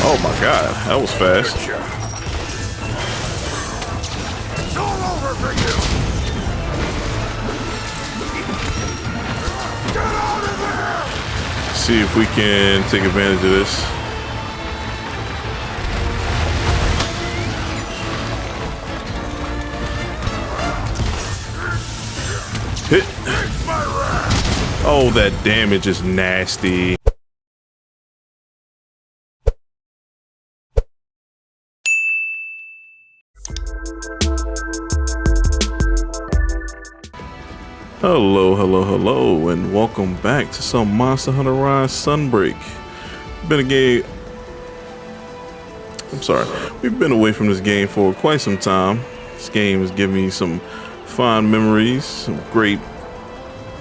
Oh my god, that was fast. It's all over for you. Get out of there! See if we can take advantage of this. Hit. Oh, that damage is nasty. Hello, and welcome back to some Monster Hunter Rise Sunbreak. We've been away from this game for quite some time. This game has given me some fond memories, some great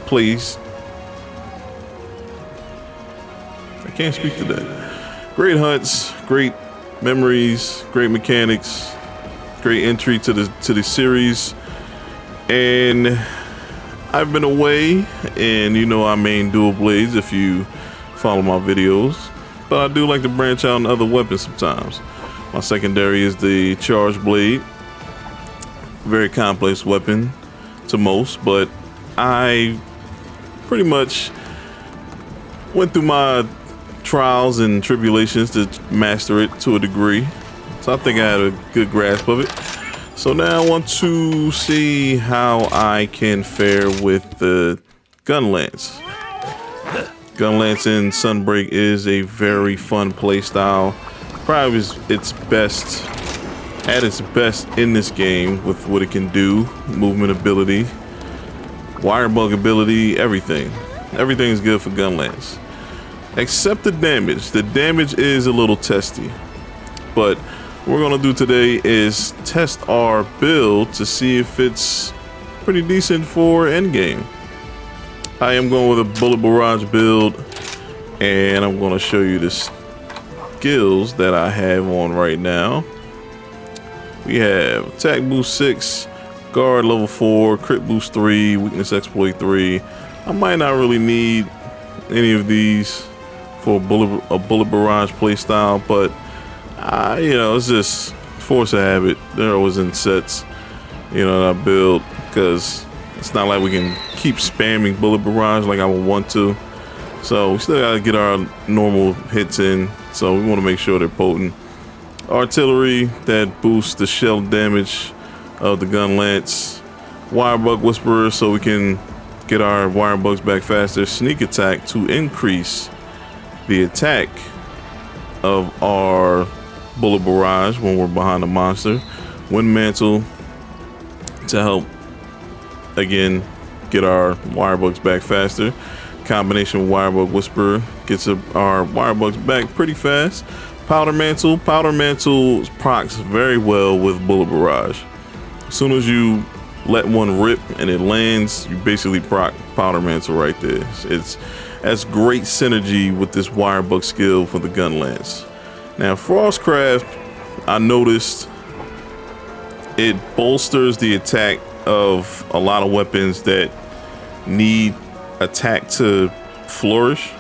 plays. I can't speak to that. Great hunts, great memories, great mechanics, great entry to the series, and I've been away, and you know I main dual blades if you follow my videos, but I do like to branch out in other weapons sometimes. My secondary is the charge blade. Very complex weapon to most, but I pretty much went through my trials and tribulations to master it to a degree, so I think I had a good grasp of it. So now I want to see how I can fare with the Gunlance. Gunlance in Sunbreak is a very fun playstyle. Probably is at its best in this game with what it can do, movement ability, wire bug ability, everything. Everything's good for Gunlance. Except the damage. The damage is a little testy, but what we're gonna do today is test our build to see if it's pretty decent for endgame. I am going with a bullet barrage build, and I'm gonna show you the skills that I have on right now. We have attack boost 6, guard level 4, crit boost 3, weakness exploit 3. I might not really need any of these for a bullet barrage playstyle, but you know, it's just force of habit. They're always in sets, you know, that I build, because it's not like we can keep spamming bullet barrage like I would want to. So we still gotta get our normal hits in, so we want to make sure they're potent. Artillery that boosts the shell damage of the Gunlance. Wire bug whisperer so we can get our wire bugs back faster. Sneak attack to increase the attack of our bullet barrage when we're behind a monster. Wind mantle to help again get our wire bugs back faster. Combination with wire bug whisperer gets our wire bugs back pretty fast. Powder mantle procs very well with bullet barrage. As soon as you let one rip and it lands, you basically proc powder mantle right there. That's great synergy with this wire bug skill for the Gunlance. Now, Frostcraft, I noticed it bolsters the attack of a lot of weapons that need attack to flourish,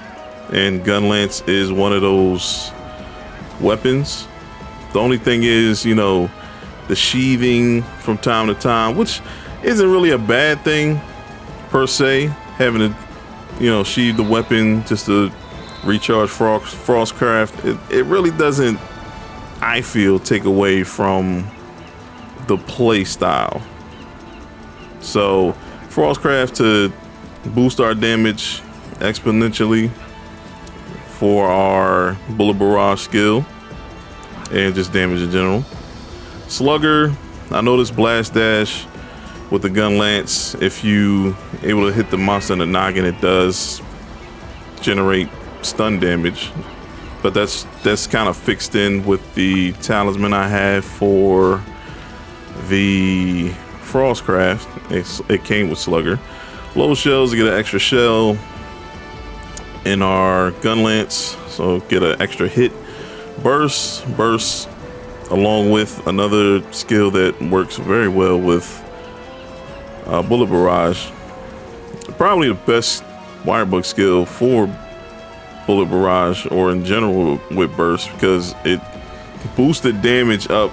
and Gunlance is one of those weapons. The only thing is, you know, the sheathing from time to time, which isn't really a bad thing per se, having to, you know, sheathe the weapon just to recharge Frostcraft. It really doesn't, I feel, take away from the play style. So Frostcraft to boost our damage exponentially for our bullet barrage skill and just damage in general. Slugger, I noticed blast dash with the Gunlance. If you able to hit the monster in the noggin, it does generate stun damage, but that's kind of fixed in with the talisman I have for the Frostcraft. It came with Slugger. Low shells to get an extra shell in our Gunlance, so get an extra hit. Burst along with another skill that works very well with bullet barrage. Probably the best wire bug skill for Bullet Barrage, or in general with burst, because it boosted damage up.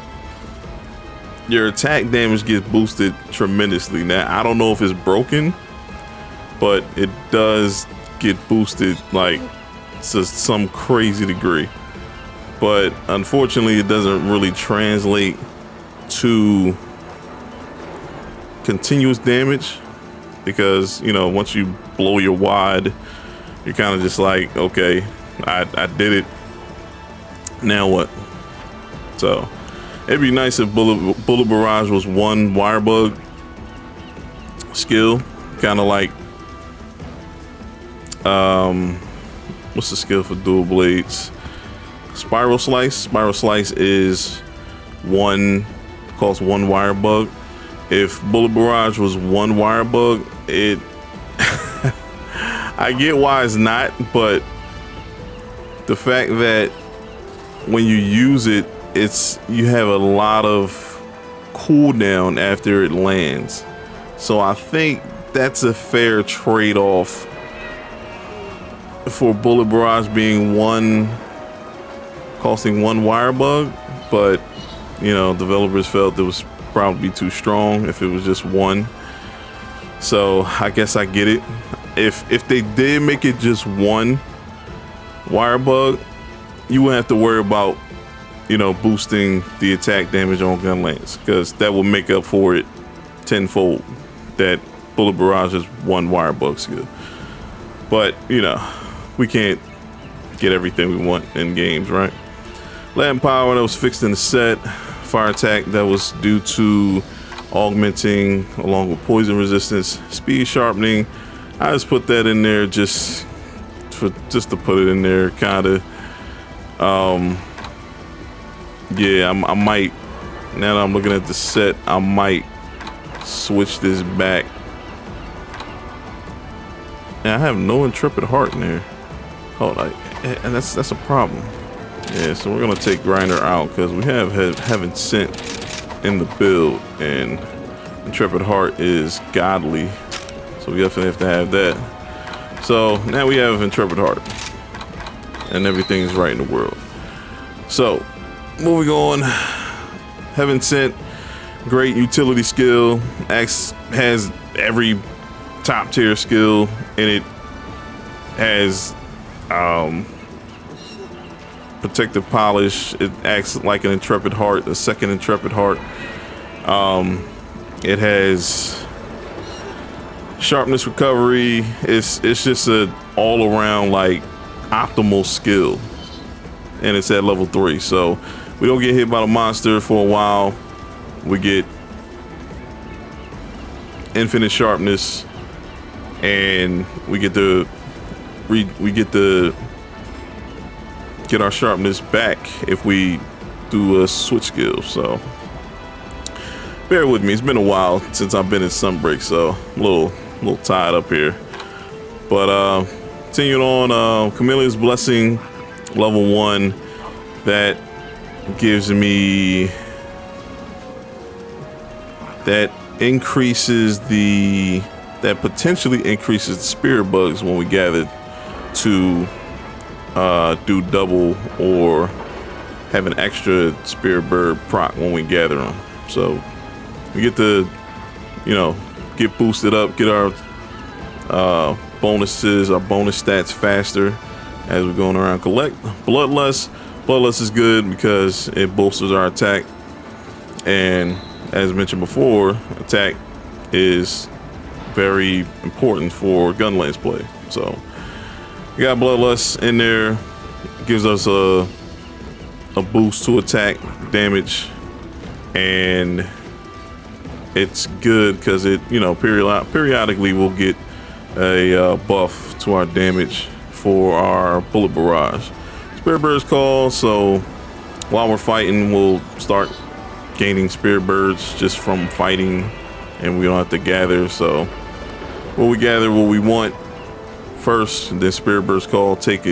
Your attack damage gets boosted tremendously. Now I don't know if it's broken, but it does get boosted like to some crazy degree. But unfortunately it doesn't really translate to continuous damage, because you know, once you blow your wad, you're kind of just like, okay, I did it, now what? So it'd be nice if Bullet Barrage was one wire bug skill, kind of like what's the skill for dual blades? Spiral Slice. Spiral Slice is costs one wire bug. If Bullet Barrage was one wire bug, it I get why it's not, but the fact that when you use it, you have a lot of cooldown after it lands. So I think that's a fair trade-off for Bullet Barrage being costing one wire bug, but you know, developers felt it was probably too strong if it was just one. So I guess I get it. If they did make it just one wire bug, you wouldn't have to worry about, you know, boosting the attack damage on Gunlance, because that will make up for it tenfold. That Bullet Barrage is one wire bug skill. But you know, we can't get everything we want in games, right? Latin Power, that was fixed in the set. Fire Attack, that was due to augmenting along with poison resistance. Speed Sharpening, I just put that in there just to put it in there, kind of. Yeah, I might, now that I'm looking at the set, I might switch this back. Now I have no Intrepid Heart in there. Hold on, and that's a problem. Yeah, so we're gonna take Grinder out because we haven't sent in the build, and Intrepid Heart is godly, so we definitely have to have that. So now we have Intrepid Heart, and everything's right in the world. So moving on, Heaven Sent, great utility skill. Axe has every top tier skill, and it has protective polish. It acts like an Intrepid Heart, a second Intrepid Heart. It has sharpness recovery. It's just a all around like optimal skill, and it's at level 3, so we don't get hit by the monster for a while. We get infinite sharpness, and we get our sharpness back if we do a switch skill. So bear with me, it's been a while since I've been in Sunbreak, so I'm a little tied up here. But continuing on, Chameleon's Blessing, level 1, that gives me, that potentially increases the spirit bugs when we gather to do double or have an extra spirit bird proc when we gather them. So we get to, you know, get boosted up, get our bonuses, our bonus stats faster as we're going around. Collect Bloodlust. Bloodlust is good because it bolsters our attack, and as mentioned before, attack is very important for Gunlance play. So we got Bloodlust in there, gives us a boost to attack damage, and it's good because it, you know, periodically we'll get a buff to our damage for our Bullet Barrage. Spirit Bird's Call, so while we're fighting, we'll start gaining Spirit Birds just from fighting, and we don't have to gather. So when we gather what we want first, and then Spirit Bird's Call take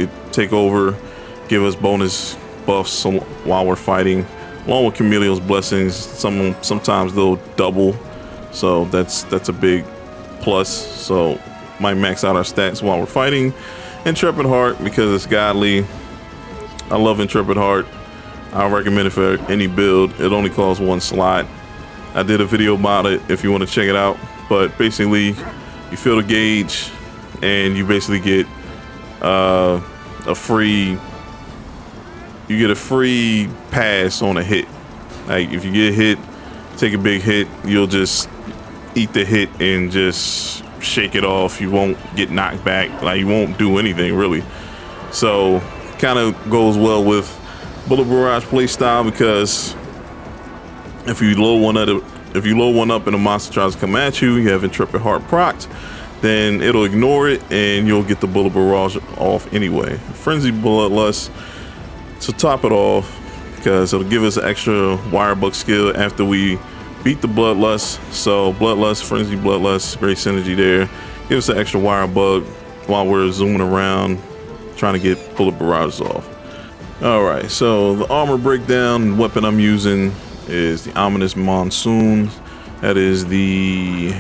over, give us bonus buffs while we're fighting, along with Chameleon's Blessings. Sometimes they'll double, so that's a big plus. So might max out our stats while we're fighting, Intrepid Heart because it's godly. I love Intrepid Heart. I recommend it for any build. It only costs 1 slot. I did a video about it if you want to check it out. But basically, you fill the gauge and you basically get a free pass on a hit. Like if you get hit, take a big hit, you'll just eat the hit and just shake it off. You won't get knocked back. Like you won't do anything really. So kind of goes well with Bullet Barrage playstyle because if you load one up and a monster tries to come at you, you have Intrepid Heart procced, then it'll ignore it and you'll get the Bullet Barrage off anyway. Frenzy Bloodlust to top it off because it'll give us an extra wire bug skill after we beat the Bloodlust. So Bloodlust, Frenzy Bloodlust, great synergy there. Give us an extra wire bug while we're zooming around trying to get Bullet Barrages off. Alright, so the armor breakdown weapon I'm using is the Ominous Monsoon. That is the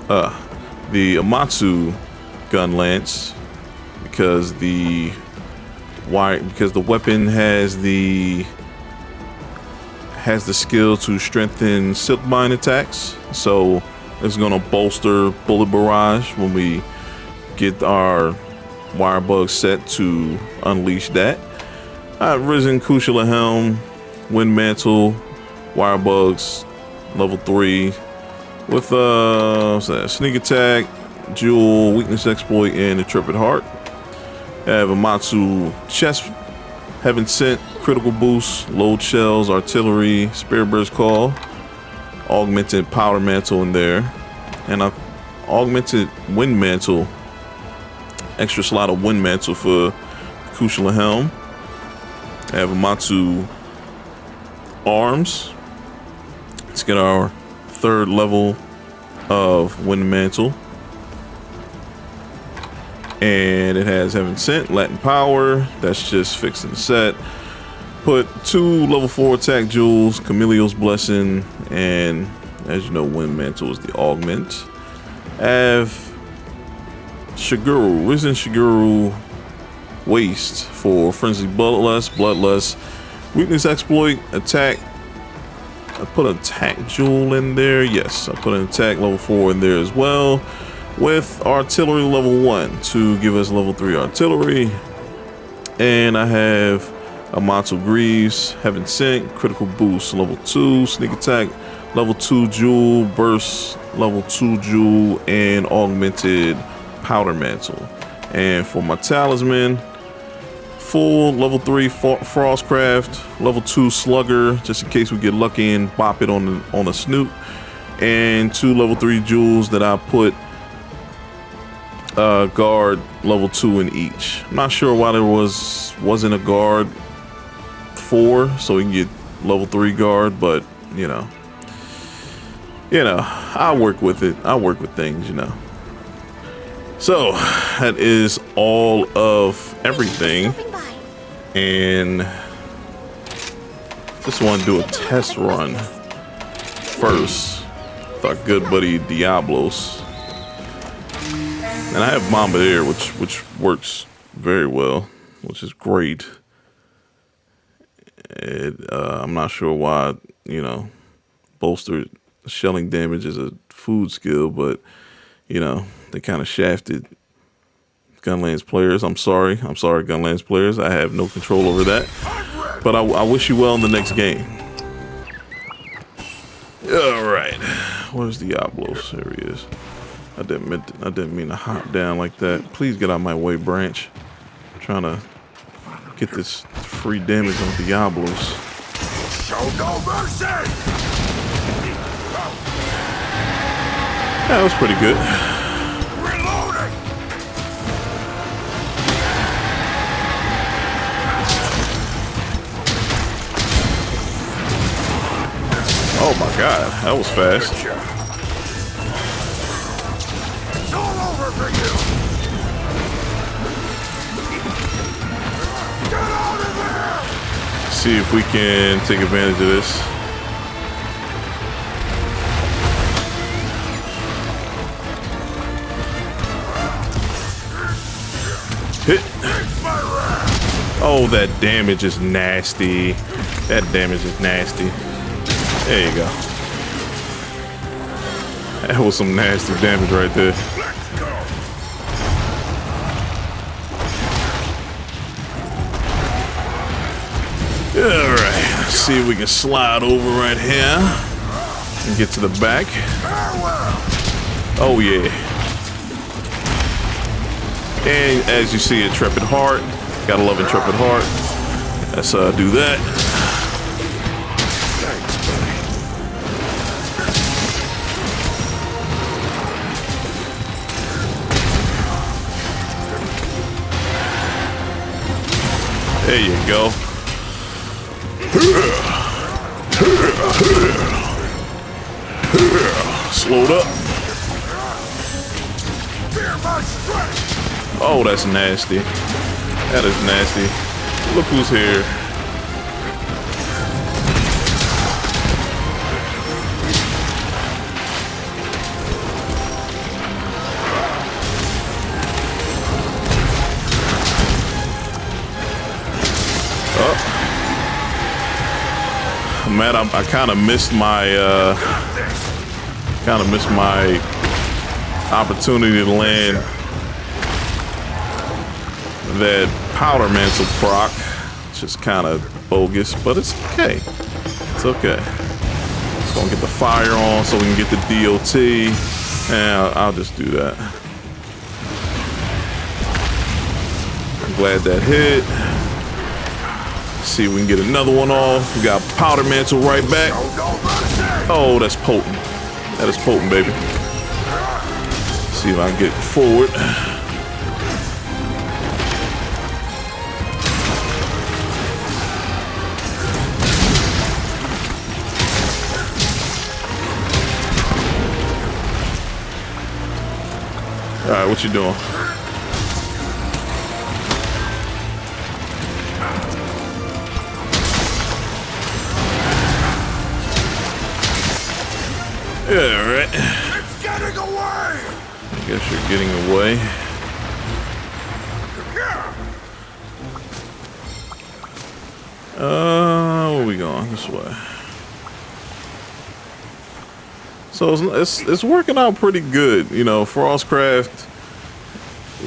Amatsu Gunlance because the weapon has the skill to strengthen Silkbind attacks, so it's gonna bolster Bullet Barrage when we get our wire bug set to unleash that. Risen Kushala Helm, Wind Mantle, wire bugs, level 3 with what's that? Sneak Attack, Jewel, Weakness Exploit, and Intrepid Heart. I have Amatsu Chest, Heaven Sent, Critical Boost, Load Shells, Artillery, Spirit Burst Call, Augmented Powder Mantle in there, and I've augmented Wind Mantle, extra slot of Wind Mantle for Kushala Helm. I have Amatsu Arms. Let's get our 3rd level of Wind Mantle. And it has Heaven Sent, Latin Power. That's just fixing the set. Put 2 level 4 attack jewels, Camilleo's Blessing, and as you know, Wind Mantle is the augment. I have Shiguru, Risen Shiguru Waste for Frenzy Bloodlust, Weakness Exploit, Attack. I put an attack jewel in there. Yes, I put an attack level 4 in there as well, with artillery level 1 to give us level 3 artillery. And I have Amatsu Greaves, Heaven Sent, Critical Boost level 2, Sneak Attack level 2 Jewel, Burst level 2 Jewel, and Augmented Powder Mantle. And for my talisman, full level 3 Frostcraft, level 2 Slugger, just in case we get lucky and bop it on a snoot, and 2 level 3 jewels that I put guard level 2 in each. I'm not sure why there wasn't a guard 4 so we can get level 3 guard, but you know, I work with it. I work with things, you know. So that is all of everything, and just want to do a test run first with our good buddy Diablos. And I have Bombardier, which works very well, which is great. I'm not sure why, bolstered shelling damage is a food skill, but, they kind of shafted Gunlance players. I'm sorry, Gunlance players. I have no control over that. But I wish you well in the next game. All right, where's Diablos? There he is. I didn't mean to hop down like that. Please get out of my way, Branch. I'm trying to get this free damage on Diablos. Show no mercy! That was pretty good. Reloading! Oh my god, that was fast. It's all over for you! Get out of there! See if we can take advantage of this. Hit. Oh, that damage is nasty. That damage is nasty. There you go. That was some nasty damage right there. Alright, let's see if we can slide over right here and get to the back. Oh yeah. And as you see, Intrepid Heart. Gotta love Intrepid Heart. Let's do that. There you go. Slowed up. Oh, that's nasty. That is nasty. Look who's here. Man, I kind of missed my opportunity to land that powder mantle proc. It's just kind of bogus, but it's okay. It's okay. Just gonna get the fire on so we can get the DOT, and I'll just do that. I'm glad that hit. See if we can get another one off. We got powder mantle right back. Oh, that's potent. That is potent, baby. See if I can get forward. All right, what you doing? Yeah, all right. It's getting away. I guess you're getting away. Where are we going? This way. So it's working out pretty good, you know. Frostcraft,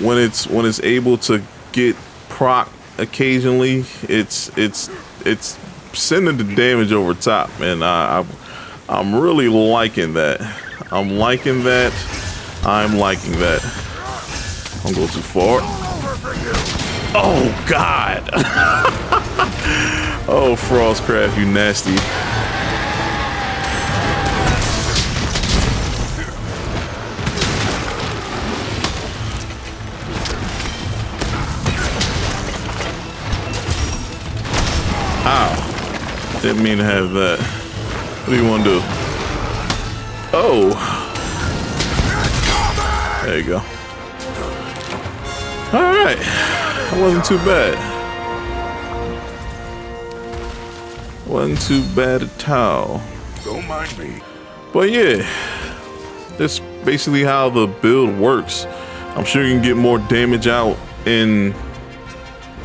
when it's able to get proc occasionally, it's sending the damage over top, and I'm really liking that. I'm liking that. I'm liking that. I'm going too far. Oh God! Oh, Frostcraft, you nasty. Ow. Didn't mean to have that. What do you want to do? Oh. There you go. All right. That wasn't too bad. Wasn't too bad at all. Don't mind me. But yeah, that's basically how the build works. I'm sure you can get more damage out on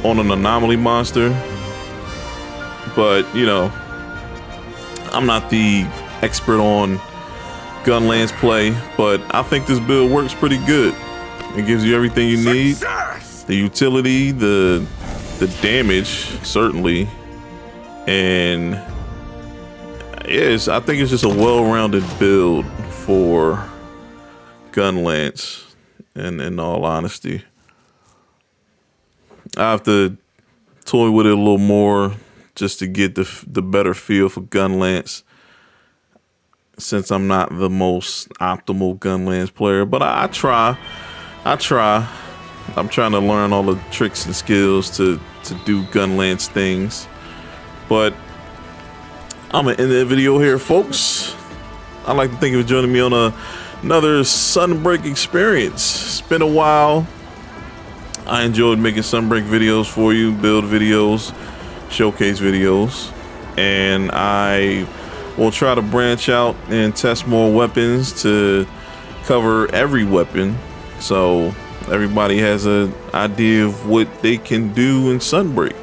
an anomaly monster. But, you know, I'm not the expert on Gunlance play, but I think this build works pretty good. It gives you everything you need. The utility, the damage, certainly. And yes, I think it's just a well-rounded build for Gunlance, in all honesty. I have to toy with it a little more just to get the better feel for Gunlance, since I'm not the most optimal Gunlance player, but I try. I'm trying to learn all the tricks and skills to do Gunlance things. But I'm gonna end the video here, folks. I'd like to thank you for joining me on another Sunbreak experience. It's been a while. I enjoyed making Sunbreak videos for you, build videos, showcase videos, and I will try to branch out and test more weapons to cover every weapon. So everybody has an idea of what they can do in Sunbreak.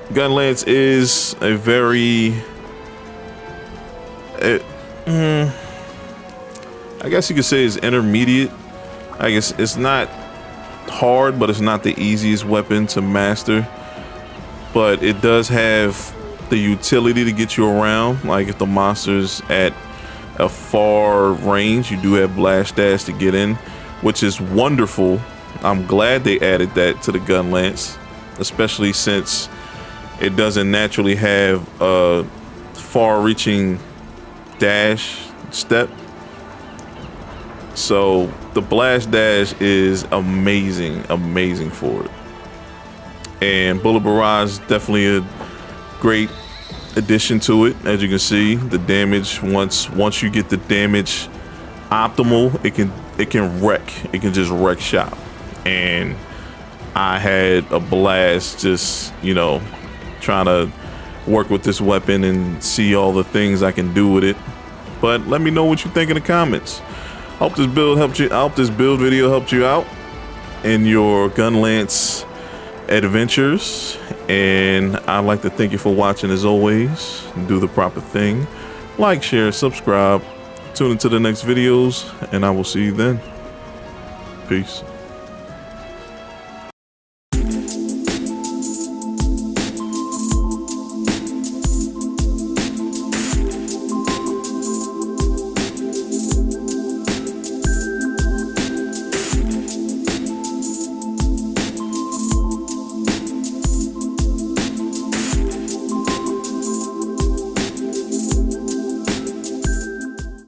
Gunlance is a very, I guess you could say it's intermediate. I guess it's not hard, but it's not the easiest weapon to master. But it does have the utility to get you around. Like if the monster's at a far range, you do have blast dash to get in, which is wonderful. I'm glad they added that to the Gunlance, especially since it doesn't naturally have a far-reaching dash step. So the blast dash is amazing for it. And Bullet Barrage is definitely a great addition to it. As you can see, the damage, once you get the damage optimal, it can just wreck shop. And I had a blast just, you know, trying to work with this weapon and see all the things I can do with it. But let me know what you think in the comments. Hope this build helped you out. This build video helped you out in your Gunlance adventures. And I'd like to thank you for watching as always. Do the proper thing. Like, share, subscribe. Tune into the next videos, and I will see you then. Peace.